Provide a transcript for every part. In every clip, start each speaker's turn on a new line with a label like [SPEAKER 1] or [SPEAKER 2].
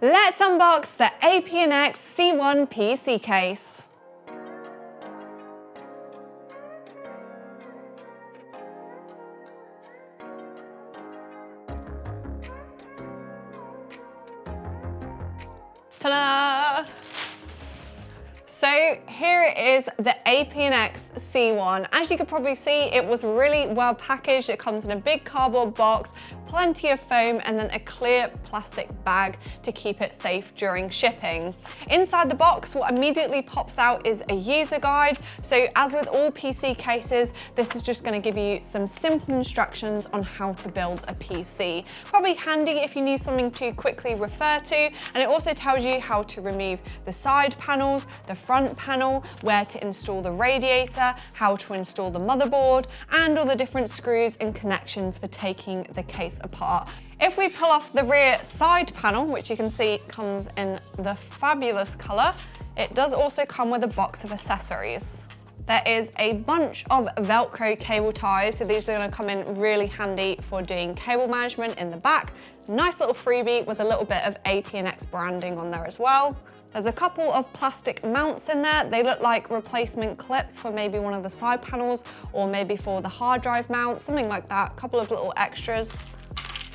[SPEAKER 1] Let's unbox the APNX C1 PC case. Ta-da! So here it is, the APNX C1. As you could probably see, it was really well packaged. It comes in a big cardboard box, plenty of foam, and then a clear plastic bag to keep it safe during shipping. Inside the box, what immediately pops out is a user guide. So as with all PC cases, this is just going to give you some simple instructions on how to build a PC. Probably handy if you need something to quickly refer to, and it also tells you how to remove the side panels, the front panel, where to install the radiator, how to install the motherboard, and all the different screws and connections for taking the case apart. If we pull off the rear side panel, which you can see comes in the fabulous color, it does also come with a box of accessories. There is a bunch of Velcro cable ties, so these are going to come in really handy for doing cable management in the back. Nice little freebie with a little bit of APNX branding on there as well. There's a couple of plastic mounts in there. They look like replacement clips for maybe one of the side panels or maybe for the hard drive mount, something like that. A couple of little extras.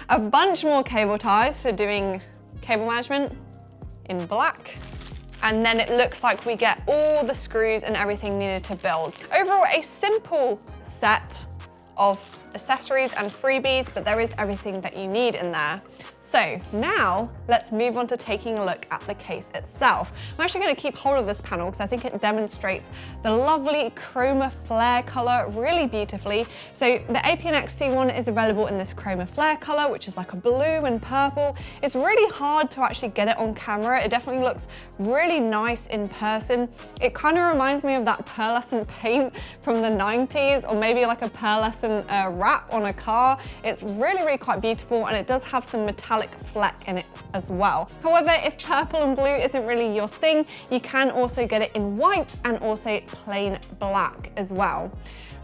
[SPEAKER 1] A bunch more cable ties for doing cable management in black. And then it looks like we get all the screws and everything needed to build. Overall, a simple set of accessories and freebies, but there is everything that you need in there. So now let's move on to taking a look at the case itself. I'm actually going to keep hold of this panel because I think it demonstrates the lovely ChromaFlair color really beautifully. So the APNX C1 is available in this ChromaFlair color, which is like a blue and purple. It's really hard to actually get it on camera. It definitely looks really nice in person. It kind of reminds me of that pearlescent paint from the 90s, or maybe like a pearlescent wrap on a car. It's really, really quite beautiful, and it does have some metallic fleck in it as well. However, if purple and blue isn't really your thing, you can also get it in white and also plain black as well.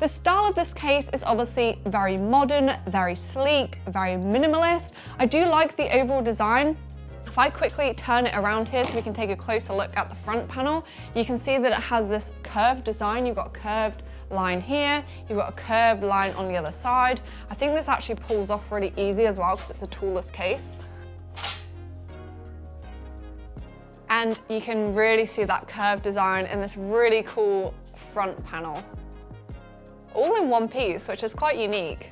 [SPEAKER 1] The style of this case is obviously very modern, very sleek, very minimalist. I do like the overall design. If I quickly turn it around here so we can take a closer look at the front panel, you can see that it has this curved design. You've got a curved line here, you've got a curved line on the other side. I think this actually pulls off really easy as well because it's a toolless case. And you can really see that curved design in this really cool front panel. All in one piece, which is quite unique.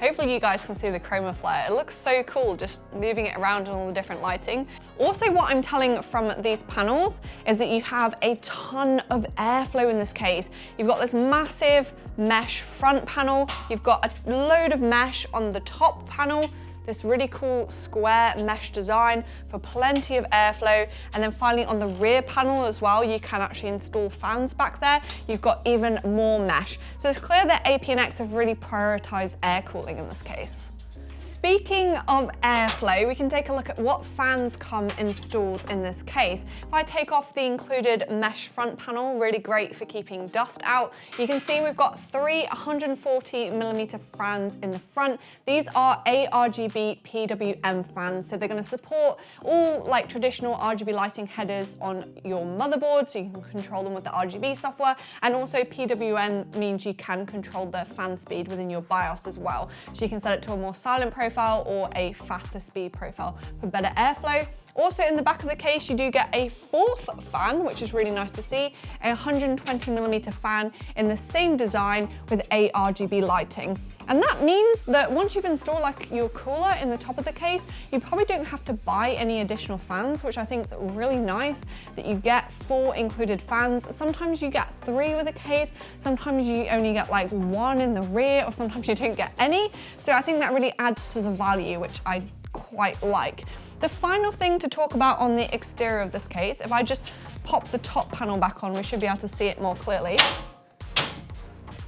[SPEAKER 1] Hopefully you guys can see the ChromaFlair. It looks so cool just moving it around in all the different lighting. Also, what I'm telling from these panels is that you have a ton of airflow in this case. You've got this massive mesh front panel. You've got a load of mesh on the top panel. This really cool square mesh design for plenty of airflow. And then finally on the rear panel as well, you can actually install fans back there. You've got even more mesh. So it's clear that APNX have really prioritized air cooling in this case. Speaking of airflow, we can take a look at what fans come installed in this case. If I take off the included mesh front panel, really great for keeping dust out, you can see we've got three 140mm fans in the front. These are ARGB PWM fans, so they're going to support all like traditional RGB lighting headers on your motherboard, so you can control them with the RGB software, and also PWM means you can control the fan speed within your BIOS as well. So you can set it to a more silent profile or a faster speed profile for better airflow. Also in the back of the case, you do get a fourth fan, which is really nice to see, a 120mm fan in the same design with ARGB lighting. And that means that once you've installed like your cooler in the top of the case, you probably don't have to buy any additional fans, which I think is really nice that you get 4 included fans. Sometimes you get 3 with a case, sometimes you only get like 1 in the rear, or sometimes you don't get any. So I think that really adds to the value, which I quite like. The final thing to talk about on the exterior of this case, if I just pop the top panel back on, we should be able to see it more clearly.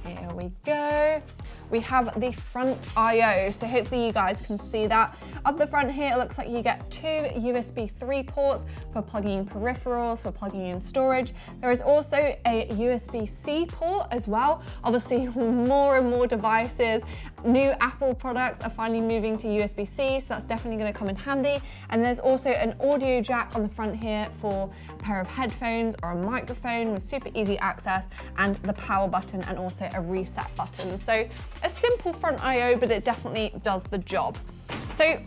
[SPEAKER 1] Here we go. we have the front I/O. So hopefully you guys can see that. Up the front here, it looks like you get 2 USB 3 ports for plugging in peripherals, for plugging in storage. There is also a USB-C port as well. Obviously, more and more devices, new Apple products are finally moving to USB-C, so that's definitely going to come in handy. And there's also an audio jack on the front here for a pair of headphones or a microphone with super easy access, and the power button and also a reset button. So a simple front I/O, but it definitely does the job. So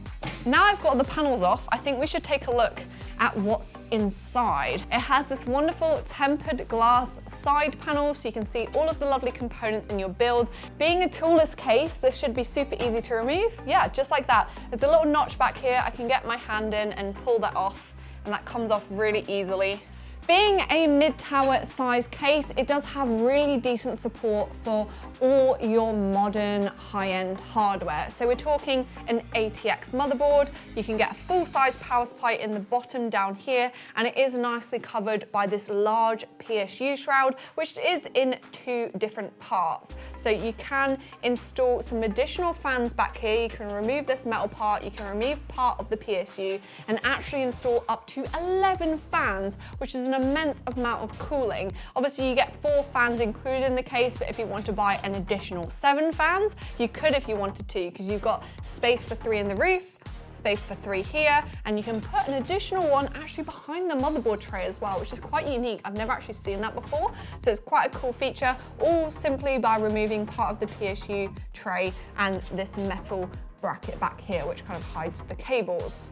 [SPEAKER 1] now I've got the panels off, I think we should take a look at what's inside. It has this wonderful tempered glass side panel, so you can see all of the lovely components in your build. Being a toolless case, this should be super easy to remove. Yeah, just like that. There's a little notch back here. I can get my hand in and pull that off, and that comes off really easily. Being a mid-tower size case, it does have really decent support for all your modern high-end hardware. So we're talking an ATX motherboard, you can get a full-size power supply in the bottom down here, and it is nicely covered by this large PSU shroud, which is in 2 different parts. So you can install some additional fans back here, you can remove this metal part, you can remove part of the PSU, and actually install up to 11 fans, which is an immense amount of cooling. Obviously you get 4 fans included in the case, but if you want to buy an additional 7 fans, you could if you wanted to, because you've got space for 3 in the roof, space for 3 here, and you can put an additional one actually behind the motherboard tray as well, which is quite unique. I've never actually seen that before, so it's quite a cool feature, all simply by removing part of the PSU tray and this metal bracket back here, which kind of hides the cables.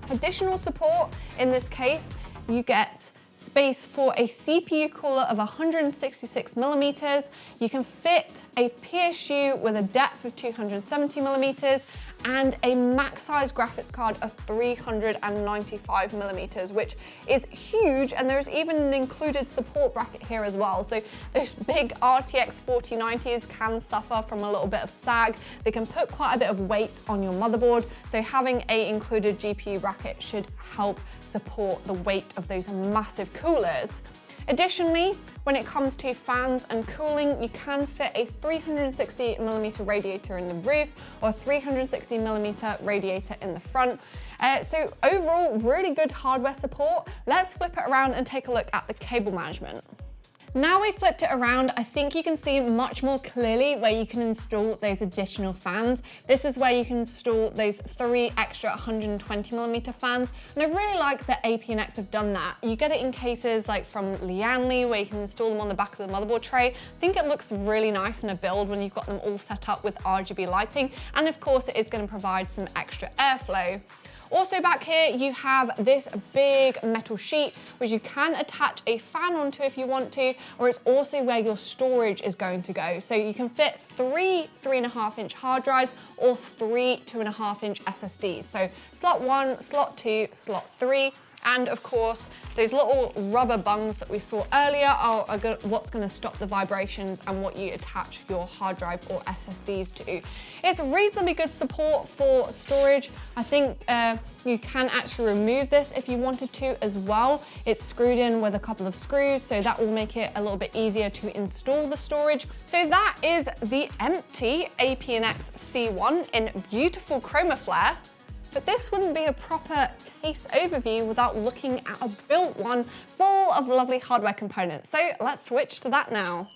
[SPEAKER 1] Additional support in this case, you get space for a CPU cooler of 166 millimeters. You can fit a PSU with a depth of 270 millimeters and a max size graphics card of 395 millimeters, which is huge. And there's even an included support bracket here as well. So those big RTX 4090s can suffer from a little bit of sag. They can put quite a bit of weight on your motherboard. So having a included GPU bracket should help support the weight of those massive coolers. Additionally, when it comes to fans and cooling, you can fit a 360 millimeter radiator in the roof or a 360 millimeter radiator in the front. So overall, really good hardware support. Let's flip it around and take a look at the cable management. Now we've flipped it around, I think you can see much more clearly where you can install those additional fans. This is where you can install those 3 extra 120 millimeter fans. And I really like that APNX have done that. You get it in cases like from Lianli, where you can install them on the back of the motherboard tray. I think it looks really nice in a build when you've got them all set up with RGB lighting. And of course, it is going to provide some extra airflow. Also back here, you have this big metal sheet, which you can attach a fan onto if you want to, or it's also where your storage is going to go. So you can fit 3 3.5-inch hard drives or 3 2.5-inch SSDs. So slot 1, slot 2, slot 3. And of course, those little rubber bungs that we saw earlier are what's going to stop the vibrations and what you attach your hard drive or SSDs to. It's reasonably good support for storage. I think you can actually remove this if you wanted to as well. It's screwed in with a couple of screws, so that will make it a little bit easier to install the storage. So that is the empty APNX C1 in beautiful ChromaFlair. But this wouldn't be a proper case overview without looking at a built one full of lovely hardware components. So let's switch to that now.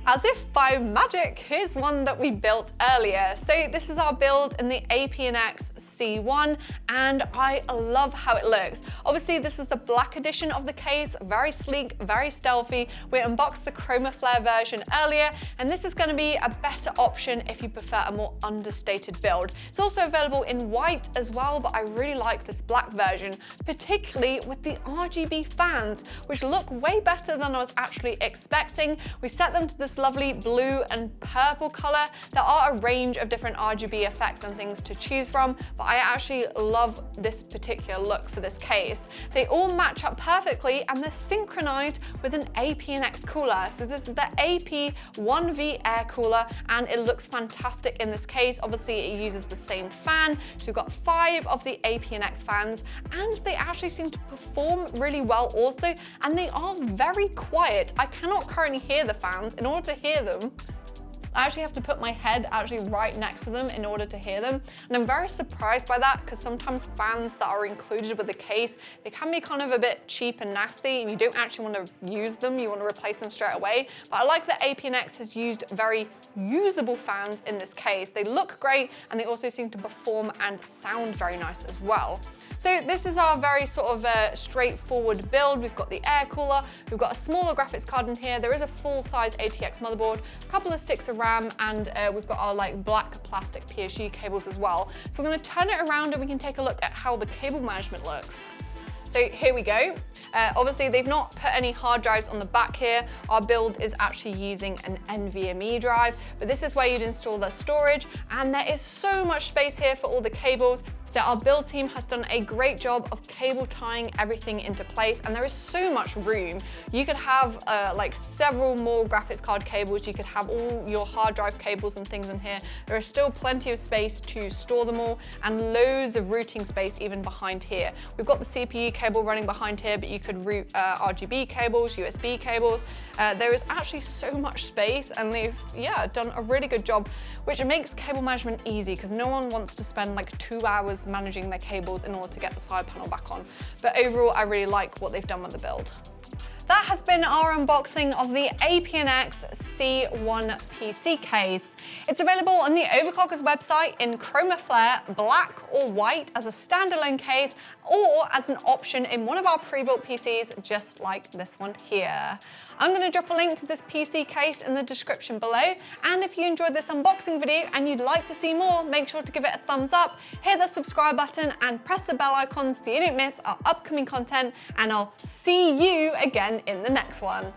[SPEAKER 1] As if by magic, here's one that we built earlier. So this is our build in the APNX C1, and I love how it looks. Obviously, this is the black edition of the case, very sleek, very stealthy. We unboxed the ChromaFlair version earlier, and this is gonna be a better option if you prefer a more understated build. It's also available in white as well, but I really like this black version, particularly with the RGB fans, which look way better than I was actually expecting. We set them to this lovely blue and purple color. There are a range of different RGB effects and things to choose from, but I actually love this particular look for this case. They all match up perfectly and they're synchronized with an APNX cooler. So this is the AP1V air cooler and it looks fantastic in this case. Obviously it uses the same fan. So we've got 5 of the APNX fans and they actually seem to perform really well also, and they are very quiet. I cannot currently hear the fans. In order to hear them, I actually have to put my head actually right next to them in order to hear them. And I'm very surprised by that because sometimes fans that are included with the case, they can be kind of a bit cheap and nasty and you don't actually want to use them, you want to replace them straight away. But I like that APNX has used very usable fans in this case. They look great and they also seem to perform and sound very nice as well. So this is our very sort of straightforward build. We've got the air cooler, we've got a smaller graphics card in here, there is a full-size ATX motherboard, a couple of sticks of RAM, and we've got our like black plastic PSG cables as well. So I'm going to turn it around and we can take a look at how the cable management looks. So here we go. Obviously they've not put any hard drives on the back here. Our build is actually using an NVMe drive, but this is where you'd install the storage, and there is so much space here for all the cables. So our build team has done a great job of cable tying everything into place, and there is so much room. You could have like several more graphics card cables, you could have all your hard drive cables and things in here. There is still plenty of space to store them all, and loads of routing space even behind here. We've got the CPU cable running behind here, but you could route RGB cables, USB cables. There is actually so much space, and they've done a really good job, which makes cable management easy because no one wants to spend like 2 hours managing their cables in order to get the side panel back on. But overall, I really like what they've done with the build. That has been our unboxing of the APNX C1 PC case. It's available on the Overclockers website in ChromaFlair, black or white as a standalone case, or as an option in one of our pre-built PCs, just like this one here. I'm going to drop a link to this PC case in the description below, and if you enjoyed this unboxing video and you'd like to see more, make sure to give it a thumbs up, hit the subscribe button and press the bell icon so you don't miss our upcoming content, and I'll see you again in the next one.